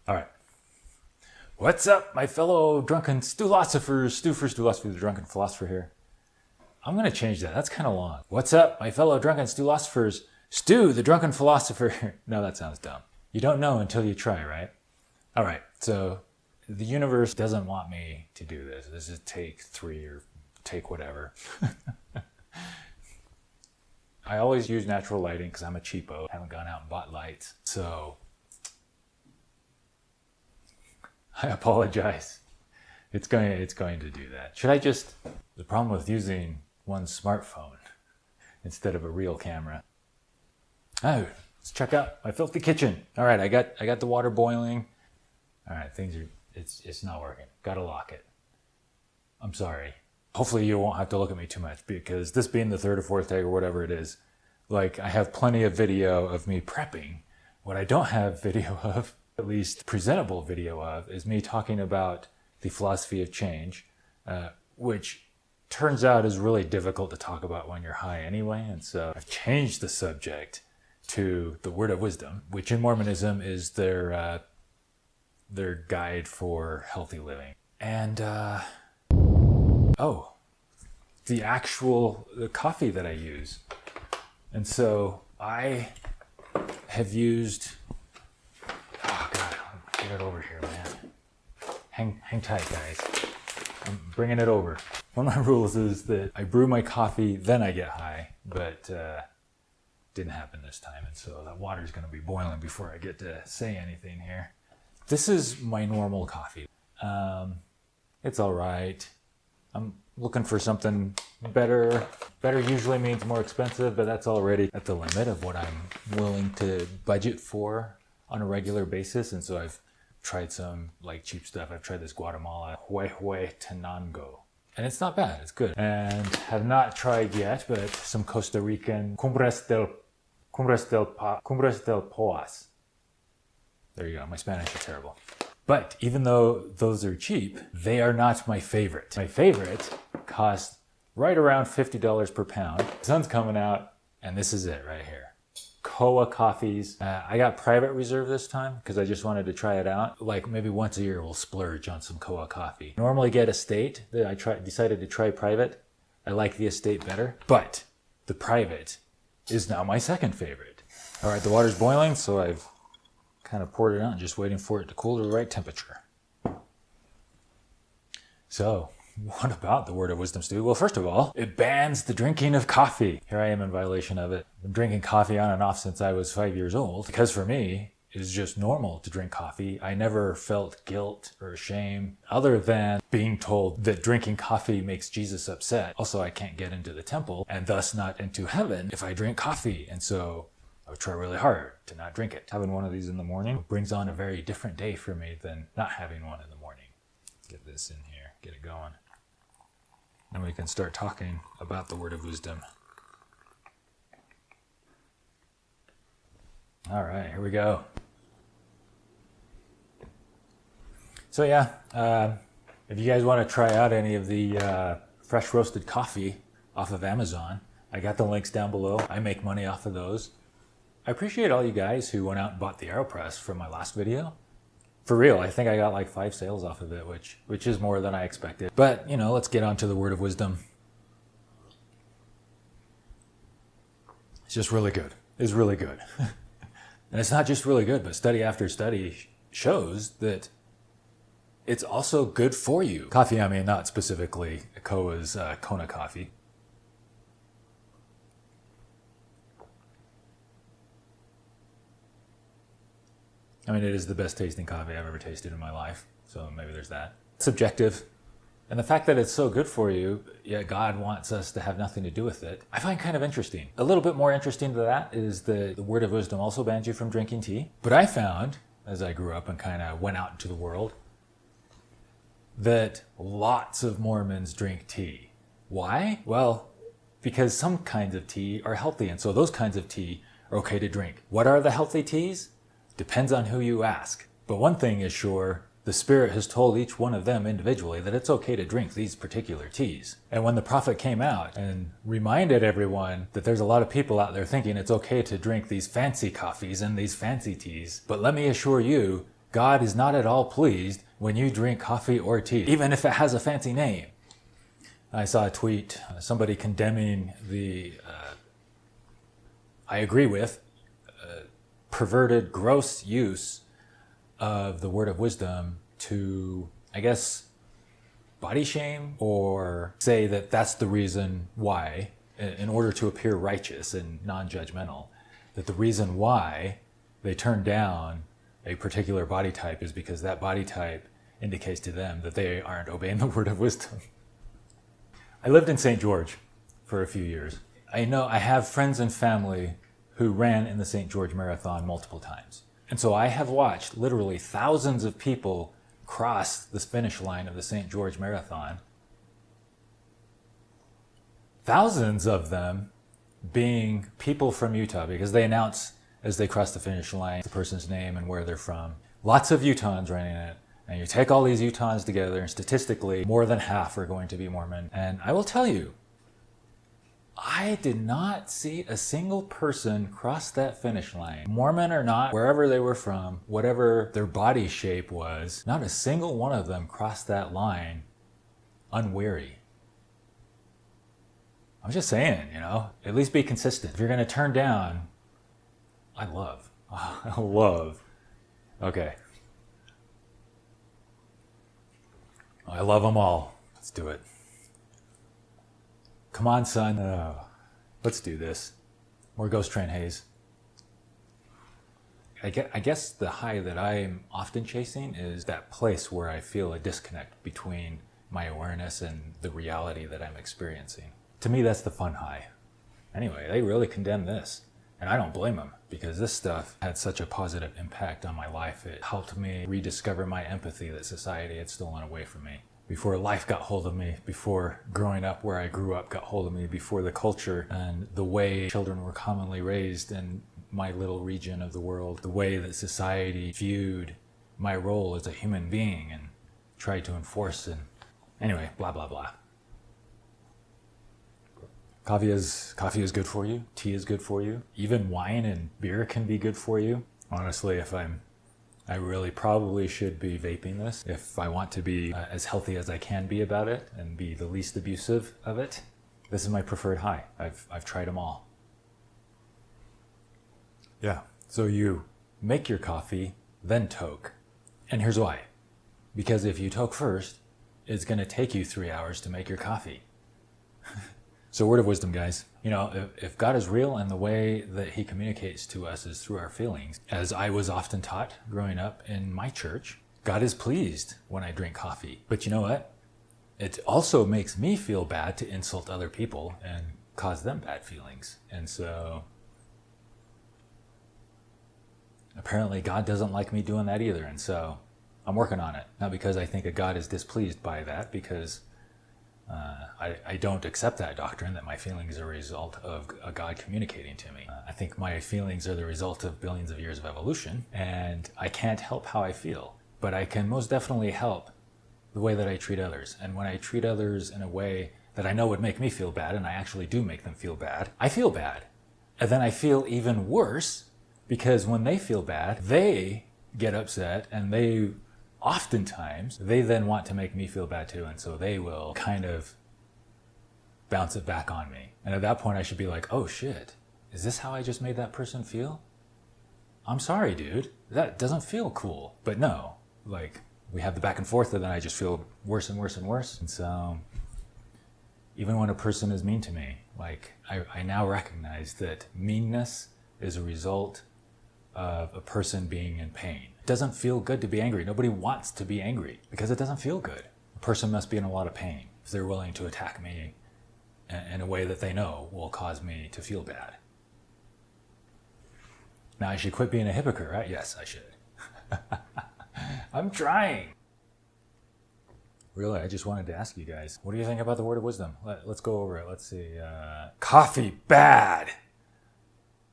All right. What's up, my fellow drunken philosophers? Stu for Stulosophy, the drunken philosopher here. I'm going to change that. That's kind of long. What's up, my fellow drunken philosophers? Stu, the drunken philosopher. No, that sounds dumb. You don't know until you try, right? All right. So the universe doesn't want me to do this. This is take 3 or take whatever. I always use natural lighting because I'm a cheapo. I haven't gone out and bought lights. So I apologize. It's going to do that. Should I just... The problem with using one smartphone instead of a real camera. Oh, let's check out my filthy kitchen. All right, I got the water boiling. All right, it's not working. Gotta lock it. I'm sorry. Hopefully you won't have to look at me too much because this being the third or fourth take or whatever it is, like I have plenty of video of me prepping. What I don't have video of, at least presentable video of, is me talking about the philosophy of change, which turns out is really difficult to talk about when you're high anyway. And so I've changed the subject to the word of wisdom, which in Mormonism is their guide for healthy living. And the coffee that I use. And so I have used, oh God, get it over here, man. Hang tight, guys. I'm bringing it over. One of my rules is that I brew my coffee, then I get high, but didn't happen this time. And so that water's gonna be boiling before I get to say anything here. This is my normal coffee. It's all right. I'm looking for something better. Better usually means more expensive, but that's already at the limit of what I'm willing to budget for on a regular basis. And so I've tried some like cheap stuff. I've tried this Guatemala Huehue Tenango. And it's not bad, it's good. And have not tried yet, but some Costa Rican Cumbres del Poas. There you go, my Spanish is terrible. But even though those are cheap, they are not my favorite. My favorite cost right around $50 per pound. The sun's coming out, and this is it right here. Koa coffees. I got private reserve this time because I just wanted to try it out. Like maybe once a year we'll splurge on some Koa coffee. Normally get estate. I decided to try private. I like the estate better, but the private is now my second favorite. All right, the water's boiling, so I've kind of poured it out and just waiting for it to cool to the right temperature. So, what about the word of wisdom, Stu? Well, first of all, it bans the drinking of coffee. Here I am in violation of it. I've been drinking coffee on and off since I was 5 years old because for me, it's just normal to drink coffee. I never felt guilt or shame other than being told that drinking coffee makes Jesus upset. Also, I can't get into the temple and thus not into heaven if I drink coffee. And so I would try really hard to not drink it. Having one of these in the morning brings on a very different day for me than not having one in the morning. Get this in here, get it going. Then we can start talking about the word of wisdom. All right, here we go. So yeah, if you guys want to try out any of the fresh roasted coffee off of Amazon, I got the links down below. I make money off of those. I appreciate all you guys who went out and bought the AeroPress from my last video. For real, I think I got like 5 sales off of it, which is more than I expected. But, you know, let's get on to the word of wisdom. It's just really good. It's really good. And it's not just really good, but study after study shows that it's also good for you. Coffee, I mean, not specifically Koa's Kona coffee. I mean, it is the best tasting coffee I've ever tasted in my life, so maybe there's that. Subjective. And the fact that it's so good for you, yet God wants us to have nothing to do with it, I find kind of interesting. A little bit more interesting to that is the word of wisdom also bans you from drinking tea. But I found, as I grew up and kind of went out into the world, that lots of Mormons drink tea. Why? Well, because some kinds of tea are healthy, and so those kinds of tea are okay to drink. What are the healthy teas? Depends on who you ask. But one thing is sure, the Spirit has told each one of them individually that it's okay to drink these particular teas. And when the prophet came out and reminded everyone that there's a lot of people out there thinking it's okay to drink these fancy coffees and these fancy teas, but let me assure you, God is not at all pleased when you drink coffee or tea, even if it has a fancy name. I saw a tweet, somebody condemning the, I agree with, perverted, gross use of the word of wisdom to, I guess, body shame or say that that's the reason why, in order to appear righteous and non-judgmental, that the reason why they turn down a particular body type is because that body type indicates to them that they aren't obeying the word of wisdom. I lived in St. George for a few years. I know I have friends and family who ran in the St. George Marathon multiple times. And so I have watched literally thousands of people cross the finish line of the St. George Marathon. Thousands of them being people from Utah, because they announce as they cross the finish line the person's name and where they're from. Lots of Utahns running it. And you take all these Utahns together, and statistically, more than half are going to be Mormon. And I will tell you, I did not see a single person cross that finish line. Mormon or not, wherever they were from, whatever their body shape was, not a single one of them crossed that line unweary. I'm just saying, at least be consistent. If you're going to turn down, I love. Okay. I love them all. Let's do it. Come on, son. Let's do this. More Ghost Train haze. I guess the high that I'm often chasing is that place where I feel a disconnect between my awareness and the reality that I'm experiencing. To me, that's the fun high. Anyway, they really condemn this. And I don't blame them, because this stuff had such a positive impact on my life. It helped me rediscover my empathy that society had stolen away from me. Before life got hold of me, before growing up where I grew up got hold of me, before the culture and the way children were commonly raised in my little region of the world, the way that society viewed my role as a human being and tried to enforce. And anyway, blah, blah, blah. Coffee is good for you. Tea is good for you. Even wine and beer can be good for you. Honestly, I really probably should be vaping this if I want to be as healthy as I can be about it and be the least abusive of it. This is my preferred high. I've tried them all. Yeah. So you make your coffee, then toke. And here's why. Because if you toke first, it's going to take you 3 hours to make your coffee. So word of wisdom, guys. If God is real and the way that he communicates to us is through our feelings, as I was often taught growing up in my church, God is pleased when I drink coffee. But you know what? It also makes me feel bad to insult other people and cause them bad feelings. And so apparently God doesn't like me doing that either. And so I'm working on it. Not because I think that God is displeased by that, because I don't accept that doctrine that my feelings are a result of a God communicating to me. I think my feelings are the result of billions of years of evolution, and I can't help how I feel. But I can most definitely help the way that I treat others. And when I treat others in a way that I know would make me feel bad, and I actually do make them feel bad, I feel bad. And then I feel even worse, because when they feel bad, they get upset, and oftentimes, they then want to make me feel bad too, and so they will kind of bounce it back on me. And at that point, I should be like, oh shit, is this how I just made that person feel? I'm sorry, dude. That doesn't feel cool. But no, we have the back and forth, and then I just feel worse and worse and worse. And so, even when a person is mean to me, I now recognize that meanness is a result of a person being in pain. It doesn't feel good to be angry. Nobody wants to be angry because it doesn't feel good. A person must be in a lot of pain if they're willing to attack me in a way that they know will cause me to feel bad. Now I should quit being a hypocrite, right? Yes, I should. I'm trying. Really, I just wanted to ask you guys, what do you think about the word of wisdom? Let's go over it. Let's see. Coffee, bad.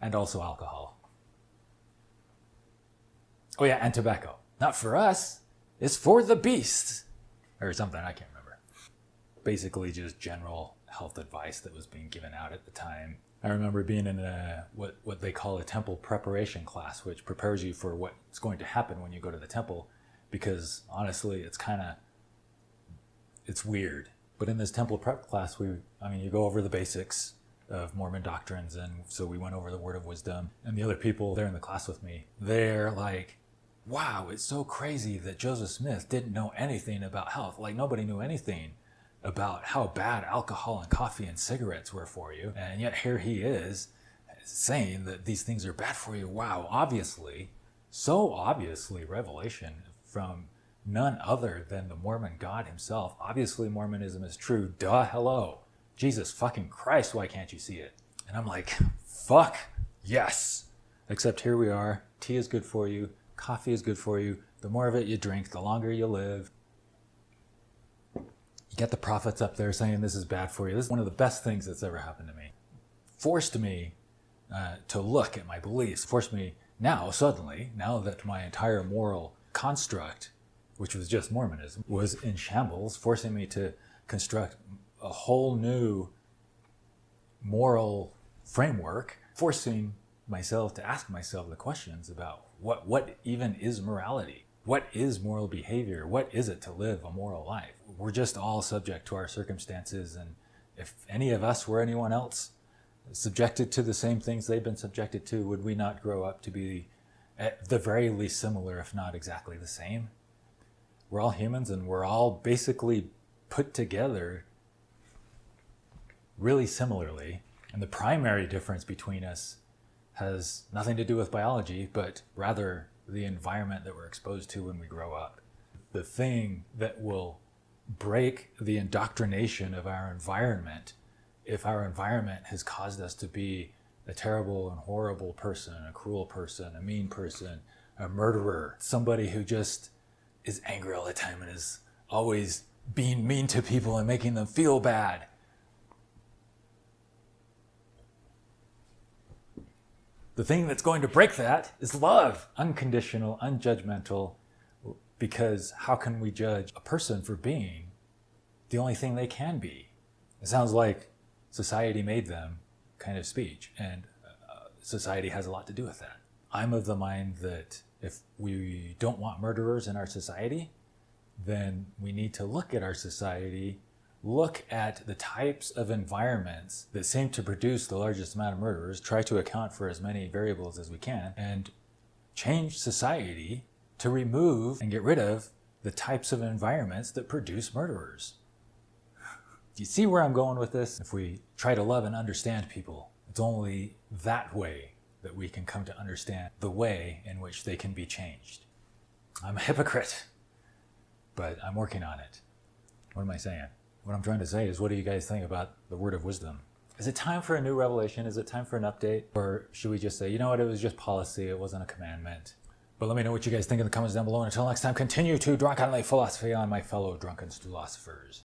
And also alcohol. Oh yeah, and tobacco. Not for us. It's for the beasts. Or something, I can't remember. Basically just general health advice that was being given out at the time. I remember being in what they call a temple preparation class, which prepares you for what's going to happen when you go to the temple, because honestly, it's weird. But in this temple prep class, you go over the basics of Mormon doctrines, and so we went over the word of wisdom. And the other people there in the class with me, they're like, wow, it's so crazy that Joseph Smith didn't know anything about health. Like, nobody knew anything about how bad alcohol and coffee and cigarettes were for you. And yet here he is saying that these things are bad for you. Wow, obviously, so obviously revelation from none other than the Mormon God himself. Obviously Mormonism is true. Duh, hello. Jesus fucking Christ, why can't you see it? And I'm like, fuck yes. Except here we are. Tea is good for you. Coffee is good for you. The more of it you drink, the longer you live. You get the prophets up there saying this is bad for you. This is one of the best things that's ever happened to me. Forced me to look at my beliefs. Forced me now, suddenly, now that my entire moral construct, which was just Mormonism, was in shambles, forcing me to construct a whole new moral framework, forcing myself to ask myself the questions about what even is morality? What is moral behavior? What is it to live a moral life? We're just all subject to our circumstances, and if any of us were anyone else subjected to the same things they've been subjected to, would we not grow up to be at the very least similar, if not exactly the same? We're all humans, and we're all basically put together really similarly. And the primary difference between us has nothing to do with biology, but rather the environment that we're exposed to when we grow up. The thing that will break the indoctrination of our environment, if our environment has caused us to be a terrible and horrible person, a cruel person, a mean person, a murderer, somebody who just is angry all the time and is always being mean to people and making them feel bad. The thing that's going to break that is love, unconditional, unjudgmental, because how can we judge a person for being the only thing they can be? It sounds like society made them kind of speech, and society has a lot to do with that. I'm of the mind that if we don't want murderers in our society, then we need to look at our society, look at the types of environments that seem to produce the largest amount of murderers, try to account for as many variables as we can, and change society to remove and get rid of the types of environments that produce murderers. Do you see where I'm going with this? If we try to love and understand people, it's only that way that we can come to understand the way in which they can be changed. I'm a hypocrite, but I'm working on it. What am I saying? What I'm trying to say is, what do you guys think about the word of wisdom? Is it time for a new revelation? Is it time for an update? Or should we just say, you know what, it was just policy, it wasn't a commandment? But let me know what you guys think in the comments down below. And until next time, continue to drunkenly philosophy on my fellow drunken philosophers.